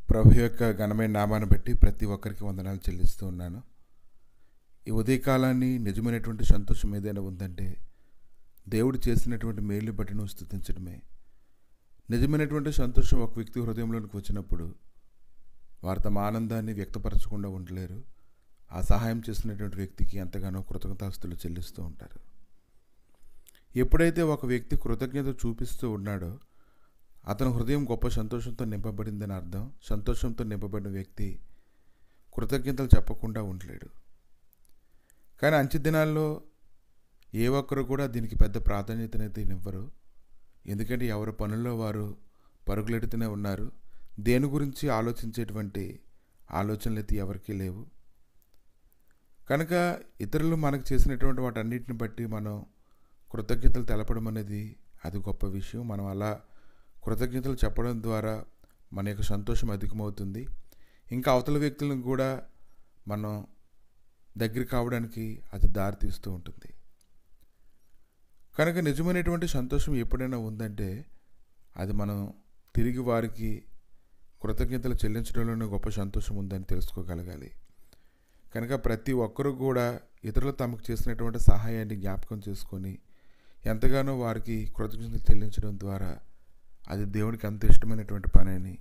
ప్రభు యొక్క ఘనమైన నామాన్ని బట్టి ప్రతి ఒక్కరికి వందనాలు చెల్లిస్తూ ఉన్నాను. ఈ ఉదయకాలాన్ని నిజమైనటువంటి సంతోషం ఏదైనా ఉందంటే దేవుడు చేసినటువంటి మేలు బట్టి నువ్వు స్తుతించడమే. నిజమైనటువంటి సంతోషం ఒక వ్యక్తి హృదయంలోనికి వచ్చినప్పుడు వారు తమ ఆనందాన్ని వ్యక్తపరచకుండా ఉండలేరు. ఆ సహాయం చేసినటువంటి వ్యక్తికి ఎంతగానో కృతజ్ఞతాస్తులు చెల్లిస్తూ ఉంటారు. ఎప్పుడైతే ఒక వ్యక్తి కృతజ్ఞత చూపిస్తూ ఉన్నాడో అతని హృదయం గొప్ప సంతోషంతో నింపబడిందని అర్థం. సంతోషంతో నింపబడిన వ్యక్తి కృతజ్ఞతలు చెప్పకుండా ఉండలేడు. కానీ అంచె దినాల్లో ఏ ఒక్కరు కూడా దీనికి పెద్ద ప్రాధాన్యతనైతే ఇవ్వరు. ఎందుకంటే ఎవరి పనుల్లో వారు పరుగులెడుతూనే ఉన్నారు. దేని గురించి ఆలోచించేటువంటి ఆలోచనలు అయితే ఎవరికీ లేవు. కనుక ఇతరులు మనకు చేసినటువంటి వాటన్నిటిని బట్టి మనం కృతజ్ఞతలు తెలపడం అనేది అది గొప్ప విషయం. మనం అలా కృతజ్ఞతలు చెప్పడం ద్వారా మన యొక్క సంతోషం అధికమవుతుంది. ఇంకా అవతల వ్యక్తులను కూడా మనం దగ్గర కావడానికి అది దారితీస్తూ ఉంటుంది. కనుక నిజమైనటువంటి సంతోషం ఎప్పుడైనా ఉందంటే అది మనం తిరిగి వారికి కృతజ్ఞతలు చెల్లించడంలోనే గొప్ప సంతోషం ఉందని తెలుసుకోగలగాలి. కనుక ప్రతి ఒక్కరూ కూడా ఇతరులు తమకు చేసినటువంటి సహాయాన్ని జ్ఞాపకం చేసుకొని ఎంతగానో వారికి కృతజ్ఞతలు చెల్లించడం ద్వారా అది దేవునికి అంత ఇష్టమైనటువంటి పని అని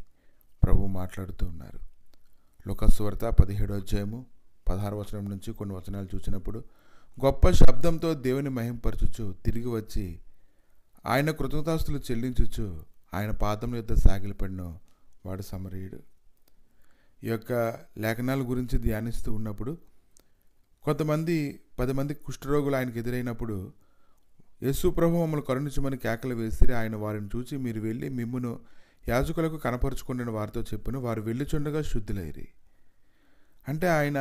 ప్రభువు మాట్లాడుతూ ఉన్నారు. లూకా సువార్త 17వ అధ్యాయము 16వ వచనం నుంచి కొన్ని వచనాలు చూసినప్పుడు, గొప్ప శబ్దంతో దేవుని మహింపరచుచు తిరిగి వచ్చి ఆయన కృతజ్ఞతాస్తులు చెల్లించుచు ఆయన పాదం యొద్ద సాగిలపడిన వాడు సమరయుడు. ఈ యొక్క లేఖనాల గురించి ధ్యానిస్తూ ఉన్నప్పుడు 10 మంది కుష్ఠరోగులు ఆయనకు ఎదురైనప్పుడు యేసు ప్రభు మమ్మల్ని కరుణించమని కేకలు వేసిరి. ఆయన వారిని చూచి మీరు వెళ్ళి మిమ్మును యాజకులకు కనపరుచుకున్న వారితో చెప్పును. వారు వెళ్ళుచుండగా శుద్ధులైరి. అంటే ఆయన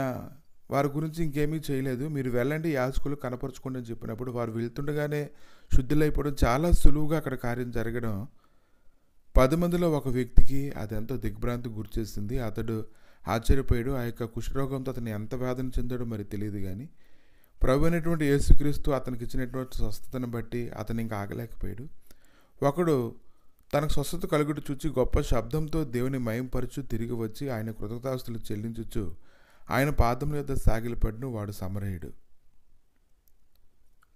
వారి గురించి ఇంకేమీ చేయలేదు. మీరు వెళ్ళండి యాజకులు కనపరుచుకోండి అని చెప్పినప్పుడు వారు వెళ్తుండగానే శుద్ధులైపోవడం, చాలా సులువుగా అక్కడ కార్యం జరగడం 10 మందిలో ఒక వ్యక్తికి అది ఎంతో దిగ్భ్రాంతికి గురిచేసింది. అతడు ఆశ్చర్యపోయాడు. ఆ యొక్క కుష్ఠరోగంతో అతను ఎంత వేదన చెందాడో మరి తెలియదు. కానీ ప్రభు అయినటువంటి యేసుక్రీస్తు అతనికి ఇచ్చినటువంటి స్వస్థతను బట్టి అతను ఇంకా ఆగలేకపోయాడు. ఒకడు తనకు స్వస్థత కలుగుడు చూచి గొప్ప శబ్దంతో దేవుని మహింపరచు తిరిగి వచ్చి ఆయన కృతజ్ఞతాస్తులు చెల్లించుచు ఆయన పాదముల యొద్ద సాగిలపడిన వాడు సమరయుడు.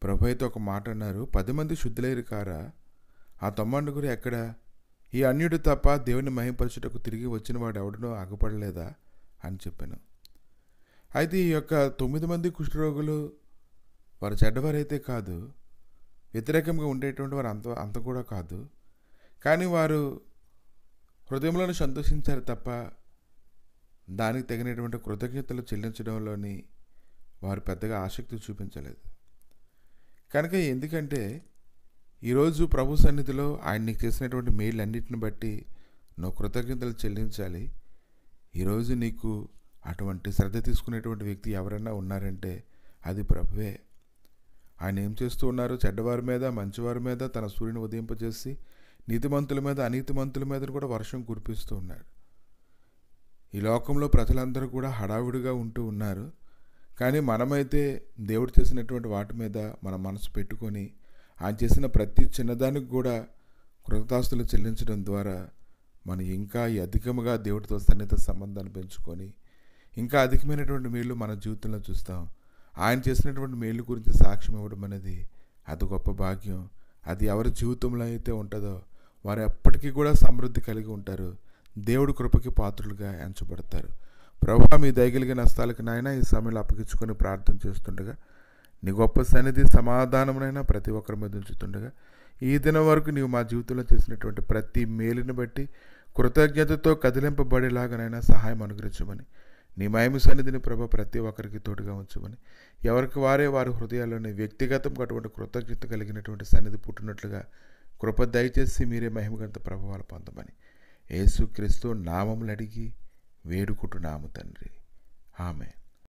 ప్రభు అయితే ఒక మాట అన్నారు, 10 మంది శుద్ధులైరు కారా? ఆ 90 ఎక్కడ? ఈ అన్యుడు తప్ప దేవుని మహింపరచుటకు తిరిగి వచ్చిన వాడు ఎవడనో ఆగపడలేదా అని చెప్పాను. అయితే ఈ యొక్క 9 మంది కుష్ఠరోగులు వారు చెడ్డవారైతే కాదు, వ్యతిరేకంగా ఉండేటువంటి వారు అంత కూడా కాదు. కానీ వారు హృదయంలోనే సంతోషించారు తప్ప దానికి తగినటువంటి కృతజ్ఞతలు చెల్లించడంలోని వారు పెద్దగా ఆసక్తి చూపించలేదు. కనుక ఎందుకంటే ఈరోజు ప్రభు సన్నిధిలో ఆయన నీకు చేసినటువంటి మేలన్నిటిని బట్టి నువ్వు కృతజ్ఞతలు చెల్లించాలి. ఈరోజు నీకు అటువంటి శ్రద్ధ తీసుకునేటువంటి వ్యక్తి ఎవరైనా ఉన్నారంటే అది ప్రభువే. ఆయన ఏం చేస్తూ ఉన్నారు? చెడ్డవారి మీద మంచివారి మీద తన సూర్యుని ఉదయింపజేసి నీతిమంతుల మీద అనీతిమంతుల మీద కూడా వర్షం కురిపిస్తూ ఉన్నాడు. ఈ లోకంలో ప్రజలందరూ కూడా హడావుడిగా ఉంటూ ఉన్నారు. కానీ మనమైతే దేవుడు చేసినటువంటి వాటి మీద మన మనసు పెట్టుకొని ఆయన చేసిన ప్రతి చిన్నదానికి కూడా కృతజ్ఞతాస్తులు చెల్లించడం ద్వారా మనం ఇంకా అధికముగా దేవుడితో సన్నిహిత సంబంధాన్ని పెంచుకొని ఇంకా అధికమైనటువంటి మేలు మన జీవితంలో చూస్తాం. ఆయన చేసినటువంటి మేలు గురించి సాక్ష్యం ఇవ్వడం అనేది అది గొప్ప భాగ్యం. అది ఎవరి జీవితంలో అయితే ఉంటుందో వారు ఎప్పటికీ కూడా సమృద్ధి కలిగి ఉంటారు. దేవుడి కృపకి పాత్రులుగా ఎంచబడతారు. ప్రభువా మీ దయగలిగిన హస్తాలకు నాయన ఈ సమయంలో అప్పగించుకొని ప్రార్థన చేస్తుండగా నీ గొప్ప సన్నిధి సమాధానమునైనా ప్రతి ఒక్కరి మీద ఉంచుతుండగా ఈ దినం వరకు నీవు మా జీవితంలో చేసినటువంటి ప్రతి మేలుని బట్టి కృతజ్ఞతతో కదిలింపబడేలాగానైనా సహాయం అనుగ్రహించమని నీ మహిమ సన్నిధిని ప్రభు ప్రతి ఒక్కరికి తోడుగా ఉంచమని ఎవరికి వారి హృదయాల్లోని వ్యక్తిగతంగా అటువంటి కృతజ్ఞత కలిగినటువంటి సన్నిధి పుట్టినట్లుగా కృప దయచేసి మీరే మహిమగంత ప్రభావాలు పొందమని యేసుక్రీస్తు నామములు అడిగి వేడుకుంటున్నాము తండ్రి. ఆమేన్.